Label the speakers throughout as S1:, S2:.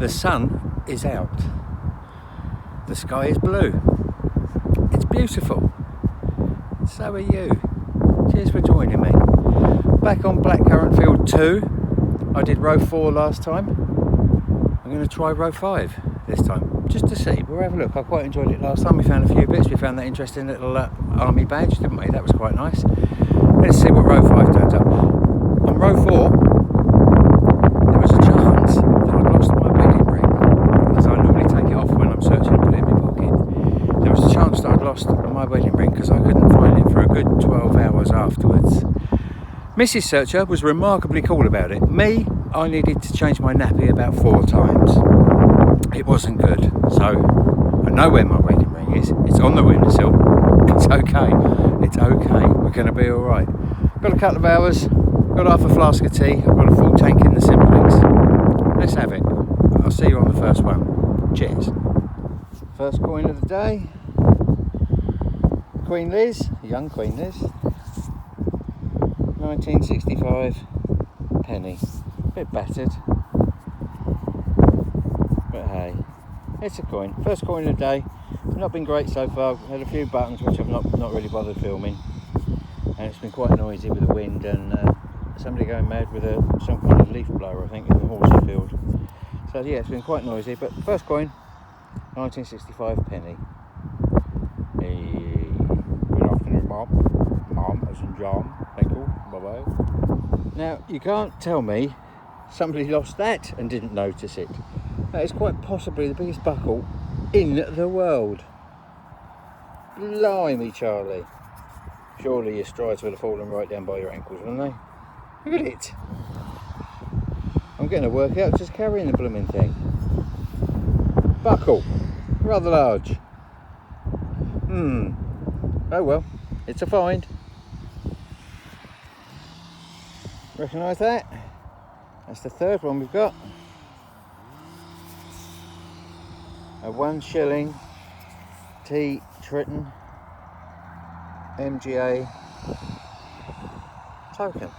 S1: The sun is out. The sky is blue. It's beautiful. So are you. Cheers for joining me. Back on Blackcurrant Field 2. I did row 4 last time. I'm going to try row 5 this time, just to see. We'll have a look. I quite enjoyed it last time. We found a few bits. We found that interesting little army badge, didn't we? That was quite nice. Let's see what row 5 turns up. On row 4, there was a chance that I'd lost my wedding ring, because I normally take it off when I'm searching and put it in my pocket. There was a chance that I'd lost my wedding ring because I couldn't find it for a good 12 hours afterwards. Mrs. Searcher was remarkably cool about it. Me, I needed to change my nappy about 4 times. It wasn't good, so I know where my wedding ring is. It's on the windowsill. It's okay. It's okay. We're going to be all right. Got a couple of hours. Got half a flask of tea. I've got a full tank in the Simplex. Let's have it. I'll see you on the first one. Cheers. First coin of the day. Queen Liz, young Queen Liz. 1965 penny. Bit battered. But hey, it's a coin. First coin of the day. Not been great so far. Had a few buttons which I've not really bothered filming. And it's been quite noisy with the wind and somebody going mad with some kind of leaf blower, I think, in the horsey field. So yeah, it's been quite noisy. But first coin, 1965 penny. Hey, good afternoon, Mom. Mom, as in John. Thank you. Bye-bye. Now, you can't tell me somebody lost that and didn't notice it. That is quite possibly the biggest buckle in the world. Blimey, Charlie. Surely your strides would have fallen right down by your ankles, wouldn't they? Look at it. I'm getting a workout just carrying the blooming thing. Buckle. Rather large. Oh well. It's a find. Recognise that? That's the third one we've got. A 1 shilling T Triton MGA token.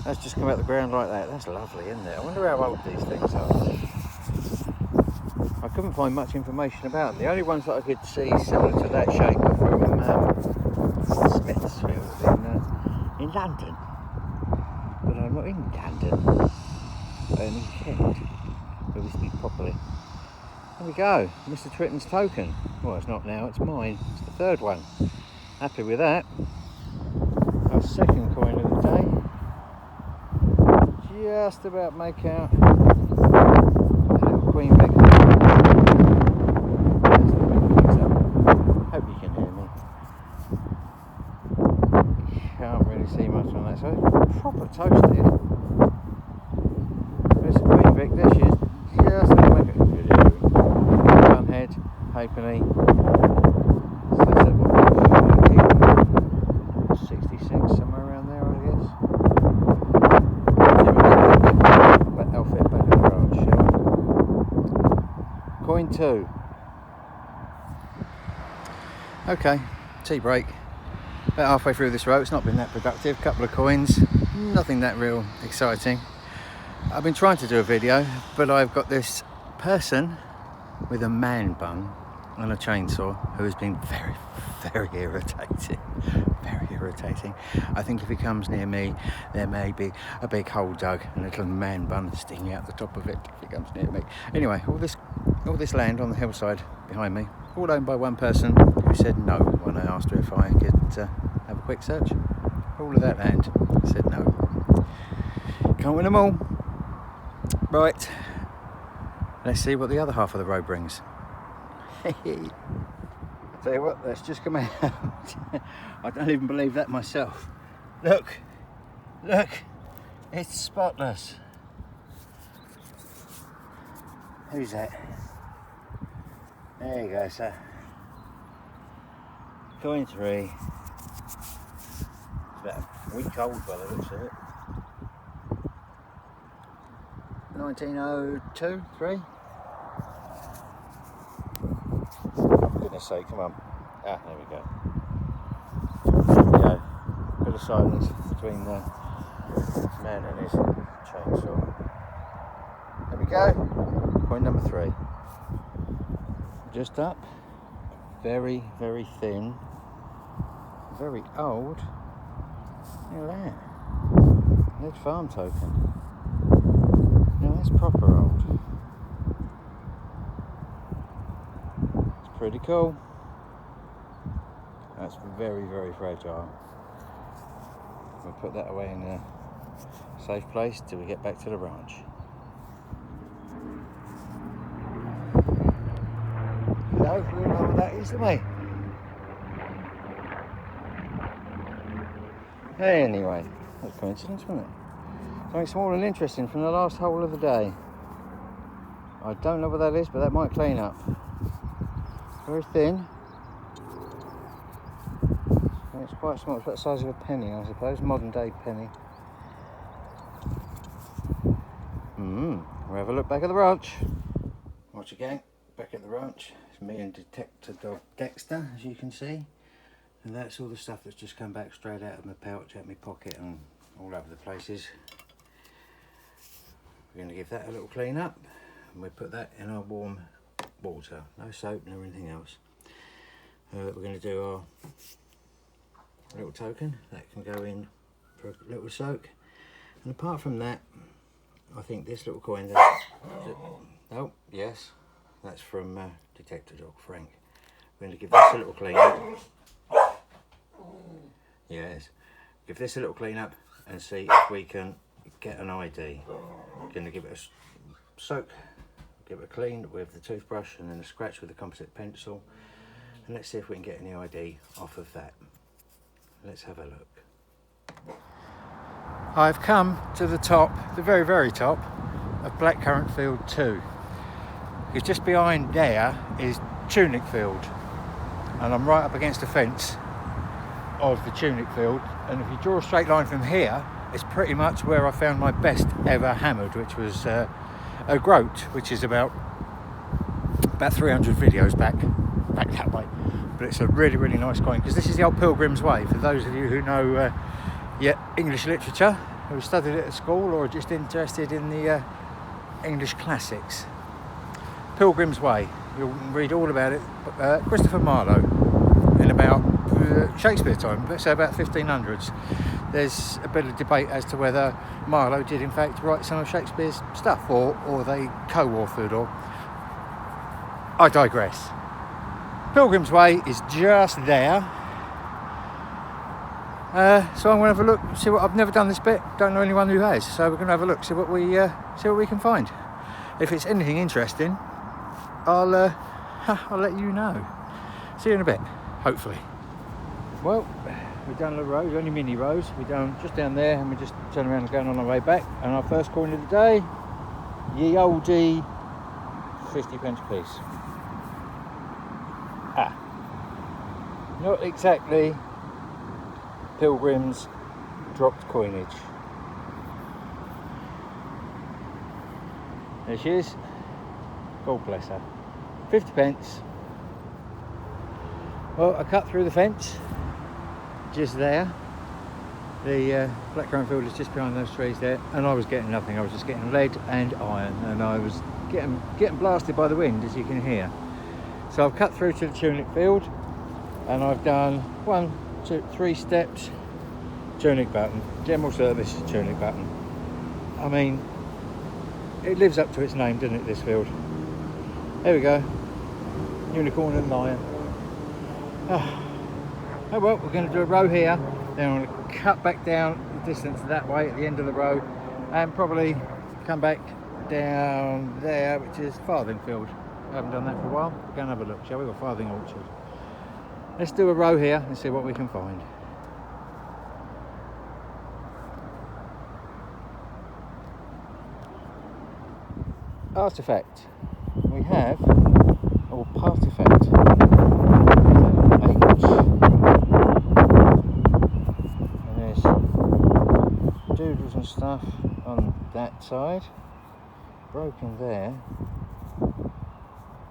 S1: That's just come out the ground like that. That's lovely, isn't it? I wonder how old these things are. I couldn't find much information about them. The only ones that I could see similar to that shape were from Smithfield in London. But I'm not in London. I'm in Kent. Where we speak properly. There we go, Mr. Triton's token. Well, it's not now, it's mine. It's the third one. Happy with that. Our second coin of the day. Just about make out the little Queen Vic. Hope you can hear me. Can't really see much on that, so it's proper toasted. There's the Queen Vic, there she is. Just about make it. Head, halfpenny. So that's at what, 66, somewhere around there, I guess. That outfit back in the garage, shall we? Coin 2. Okay, tea break. About halfway through this row. It's not been that productive. Couple of coins, nothing that real exciting. I've been trying to do a video, but I've got this person with a man bun and a chainsaw who has been very, very irritating. Very irritating. I think if he comes near me, there may be a big hole dug and a little man bun sticking out the top of it if he comes near me. Anyway, all this land on the hillside behind me, all owned by one person who said no when I asked her if I could have a quick search. All of that land said no. Can't win them all. Right. Let's see what the other half of the road brings. Tell you what, that's just come out. I don't even believe that myself. Look, it's spotless. Who's that? There you go, sir. Coin 3. It's about a week old by the looks of it. 1902, 3. For goodness sake, come on. Ah, there we go. There we go. Bit of silence between the man and his chainsaw. There we go. Coin number 3. Just up. Very, very thin. Very old. Look at that. Lead farm token. Now that's proper old. It's pretty cool. That's very, very fragile. We'll put that away in a safe place till we get back to the ranch. No, we all know what that is, don't we? Anyway, that's a coincidence, wasn't it? Something small and interesting from the last hole of the day. I don't know what that is, but that might clean up. Very thin. It's quite small. It's about the size of a penny, I suppose. Modern day penny. We'll have a look back at the ranch. Once again, back at the ranch. It's me and detector dog Dexter, as you can see. And that's all the stuff that's just come back straight out of my pouch, out of my pocket and all over the places. We're going to give that a little clean up. And we put that in our warm water. No soap, no anything else. We're going to do our little token. That can go in for a little soak. And apart from that, I think this little coin there... Oh, yes. That's from detector dog Frank. We're going to give this a little clean up. Yes, give this a little clean up and see if we can get an ID. We're going to give it a soak, give it a clean with the toothbrush and then a scratch with a composite pencil, and let's see if we can get any ID off of that. Let's have a look. I've come to the top, the very, very top of Blackcurrant Field 2. Because just behind there is Tunic Field, and I'm right up against the fence of the Tunic Field, and if you draw a straight line from here, it's pretty much where I found my best ever hammered, which was a groat, which is about 300 videos back that way. But it's a really, really nice coin, because this is the old Pilgrims Way. For those of you who know English literature, who studied it at school or are just interested in the English classics. Pilgrims Way, you'll read all about it. Christopher Marlowe, in about Shakespeare time, let's say about 1500s. There's a bit of debate as to whether Marlowe did in fact write some of Shakespeare's stuff, or they co-authored, or I digress. Pilgrims Way is just there. So I'm going to have a look, see what... I've never done this bit, don't know anyone who has, so we're going to have a look, see what we can find. If it's anything interesting, I'll let you know. See you in a bit, hopefully. Well, we've done the road, only mini roads. We're down just down there, and we just turn around and going on our way back. And our first coin of the day, ye oldie 50p piece. Not exactly Pilgrim's dropped coinage. There she is. God bless her. 50p. Well, I cut through the fence just there. The Blackcurrant Field is just behind those trees there, and I was getting nothing. I was just getting lead and iron, and I was getting blasted by the wind, as you can hear. So I've cut through to the Tunic Field, and I've done 1, 2, 3 steps. Tunic button, general service tunic button. I mean, it lives up to its name, doesn't it, this field? There we go. Unicorn and lion. Oh well, we're going to do a row here, then I'm going to cut back down the distance that way at the end of the row, and probably come back down there, which is Farthing Field. I haven't done that for a while. We're going to have a look, shall we? Or Farthing Orchard. Let's do a row here and see what we can find. Artifact. We have, or partifact. H. And there's doodles and stuff on that side. Broken there.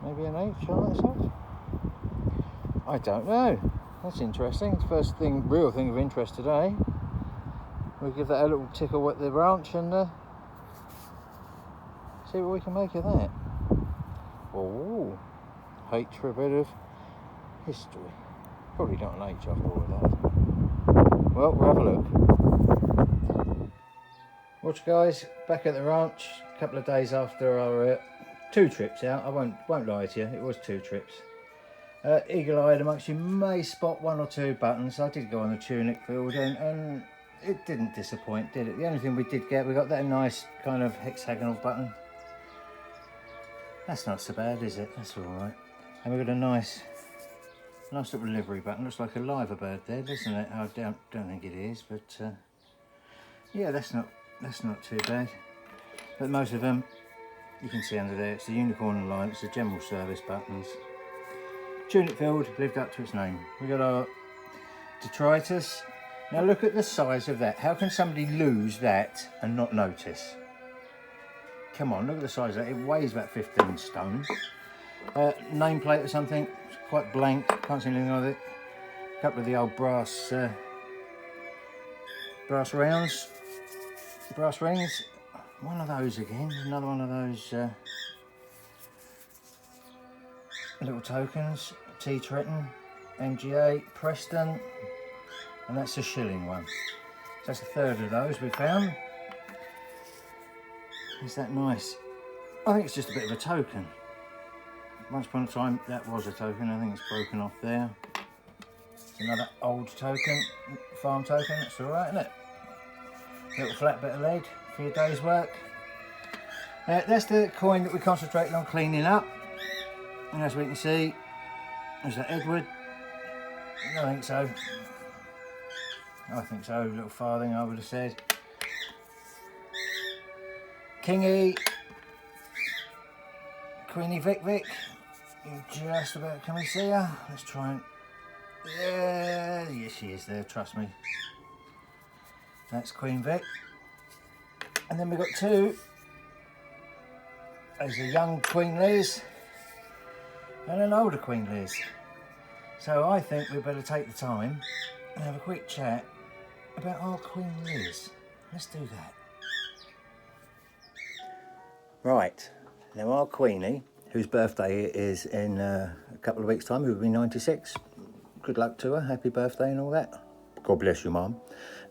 S1: Maybe an H on that side? I don't know. That's interesting. It's the first thing, real thing of interest today. We'll give that a little tickle at the branch and See what we can make of that. Oh, H for a bit of history. Probably not an H after all of that. Well, we'll have a look. Watch guys, back at the ranch, a couple of days after our 2 trips out. I won't lie to you, it was 2 trips. Eagle-eyed amongst you may spot 1 or 2 buttons. I did go on the tunic field and it didn't disappoint, did it? The only thing we did get, we got that nice kind of hexagonal button. That's not so bad, is it? That's all right. And we've got a nice little livery button. Looks like a liver bird there, doesn't it? I don't think it is, but yeah, that's not too bad. But most of them, you can see under there, it's the Unicorn Alliance, the general service buttons. Tunic field lived up to its name. We got our detritus. Now look at the size of that. How can somebody lose that and not notice? Come on, look at the size of that. It weighs about 15 stone. Nameplate or something. It's quite blank. Can't see anything with it. A couple of the old brass rounds, brass rings. One of those again. Another one of those little tokens. T. Tretton, MGA, Preston, and that's a shilling one. So that's a third of those we found. Is that nice? I think it's just a bit of a token. Once upon a time that was a token. I think it's broken off there. It's another old token, farm token. That's all right, isn't it? Little flat bit of lead for your day's work. That's the coin that we concentrated on cleaning up. And as we can see, is that Edward? I think so. I think so. Little farthing, I would have said. Kingy. Queenie Vic Vic. Just about, can we see her? Let's try and... Yeah, yes she is there, trust me. That's Queen Vic. And then we've got 2. There's a young Queen Liz and an older Queen Liz. So I think we better take the time and have a quick chat about our Queen Liz. Let's do that. Right, now our Queenie, whose birthday is in a couple of weeks' time, who will be 96. Good luck to her, happy birthday and all that. God bless you, Mum.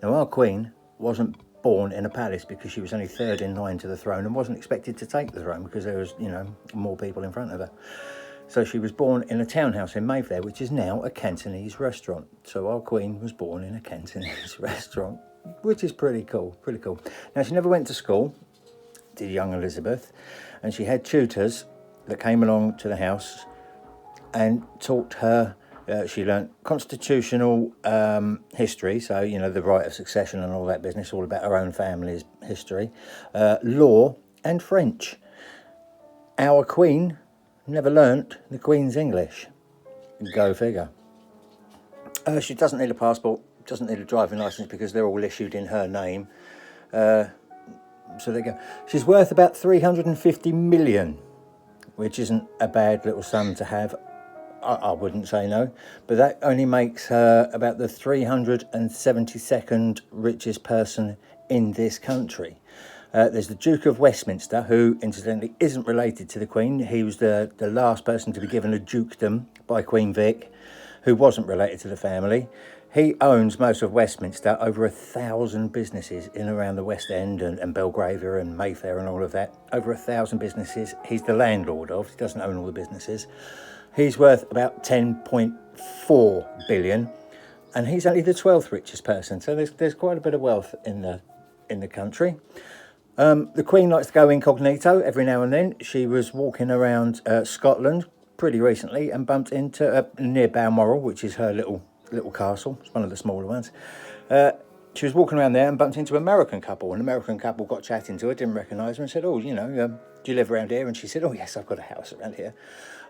S1: Now our Queen wasn't born in a palace because she was only 3rd in line to the throne and wasn't expected to take the throne because there was, you know, more people in front of her. So she was born in a townhouse in Mayfair, which is now a Cantonese restaurant. So our Queen was born in a Cantonese restaurant, which is pretty cool, pretty cool. Now she never went to school, did young Elizabeth, and she had tutors that came along to the house and taught her. She learnt constitutional history, so, you know, the right of succession and all that business, all about her own family's history, law and French. Our Queen never learnt the Queen's English. Go figure. She doesn't need a passport, doesn't need a driving licence because they're all issued in her name. So there you go. She's worth about 350 million, which isn't a bad little sum to have. I wouldn't say no, but that only makes her about the 372nd richest person in this country. There's the Duke of Westminster, who incidentally isn't related to the Queen. He was the last person to be given a dukedom by Queen Vic, who wasn't related to the family. He owns most of Westminster, over 1,000 businesses in around the West End and Belgravia and Mayfair and all of that. Over 1,000 businesses he's the landlord of. He doesn't own all the businesses. He's worth about 10.4 billion, and he's only the 12th richest person. So there's quite a bit of wealth in the country. The Queen likes to go incognito every now and then. She was walking around Scotland pretty recently and bumped into near Balmoral, which is her little castle. It's one of the smaller ones. She was walking around there and bumped into an American couple. An American couple got chatting to her, didn't recognise her, and said, "Oh, you know, do you live around here?" And she said, "Oh, yes, I've got a house around here."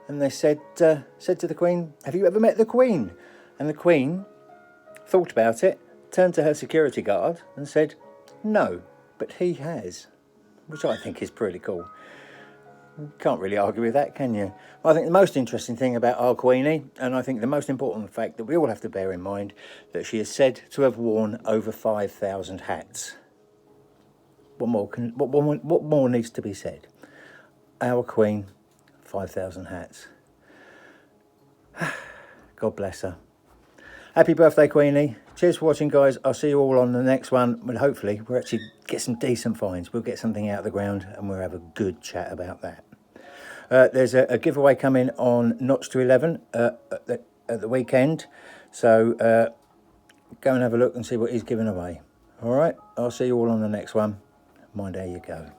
S1: And they said to the Queen, "Have you ever met the Queen?" And the Queen thought about it, turned to her security guard and said, "No, but he has," which I think is pretty cool. Can't really argue with that, can you? I think the most interesting thing about our Queenie, and I think the most important fact that we all have to bear in mind, that she is said to have worn over 5,000 hats. What more needs to be said? our Queen, 5,000 hats. God bless her. Happy birthday, Queenie. Cheers for watching, guys. I'll see you all on the next one. Well, hopefully we'll actually get some decent finds. We'll get something out of the ground and we'll have a good chat about that. There's a giveaway coming on Notch to 11 at the weekend. So go and have a look and see what he's giving away. All right, I'll see you all on the next one. Mind how you go.